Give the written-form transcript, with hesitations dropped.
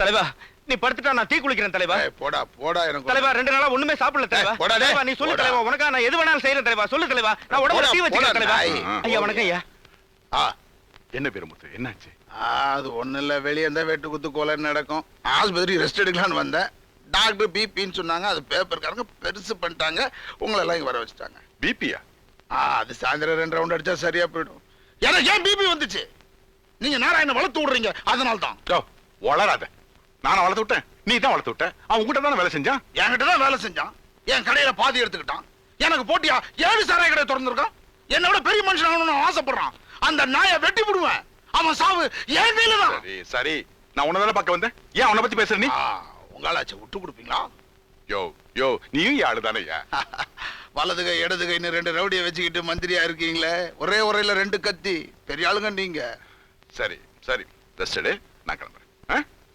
தலைவா நீ படுத்துட்டா நான் தீ குளிக்கிறேன் தலைவா. போடா போடா எனக்கு தலைவா 2 நாளா ஒண்ணுமே சாப்பிடல தலைவா. தலைவா நீ சொல்லு தலைவா, உனக்கா நான் எது வேணாலும் செய்யறேன் தலைவா. சொல்லு தலைவா, நான் உடம்புல தீ வச்சிருக்கேன் தலைவா. ஐயா வணக்கம் ஐயா. என்ன பேருமுத்து, என்னாச்சு? அது ஒண்ணு இல்ல, வெளியே இருந்தா வெட்டு குத்து கொலை நடக்கும். ஆஸ்பத்திரி ரெஸ்ட் எடுக்கலான்னு வந்தேன். டாக்டர் பிபின்னு சொன்னாங்க. அது பேப்பர்காரங்க பெருசு பண்ணிட்டாங்க. உங்களை எல்லாம் இங்க வர வச்சுட்டாங்க. பிபியா? அது சாயந்தரம் 2 ரவுண்ட் அடிச்சா சரியா போயிடும். எனக்கு ஏன் பிபி வந்துச்சு? நீங்க நாராயண வளர்த்து விடுறீங்க, அதனால தான். வளராத. நானும் வளர்த்து விட்டேன், நீ தான் வளர்த்து விட்ட. அவன் உங்ககிட்ட தானே வேலை செஞ்சான். என்கிட்ட தான் வேலை செஞ்சான். என் கடையில பாதி எடுத்துக்கிட்டான். எனக்கு போட்டியா 7 சாராய கடை திறந்துருக்கான். என்னை விட பெரிய மனுஷன் ஆகணும்னு ஆசைப்படுறான். அந்த நாயை வெட்டி விடுவேன். அவன் சாவு என் கையில தான். சரி சரி, நான் உன்னதான பார்க்க வந்தேன். ஏன் அவனை பத்தி பேசுற நீ? உங்களாச்சு விட்டு கொடுப்பீங்களா? யோ யோ, நீயும் ஆளு தானே. வலது கை இடது கைன்னு 2 ரவுடியை வச்சுக்கிட்டு மந்திரியா இருக்கீங்களே. ஒரே உரையில 2 கத்தி. பெரிய ஆளுங்க நீங்க. சரி சரி, ரெஸ்ட் எடு, நான் கிளம்புறேன்.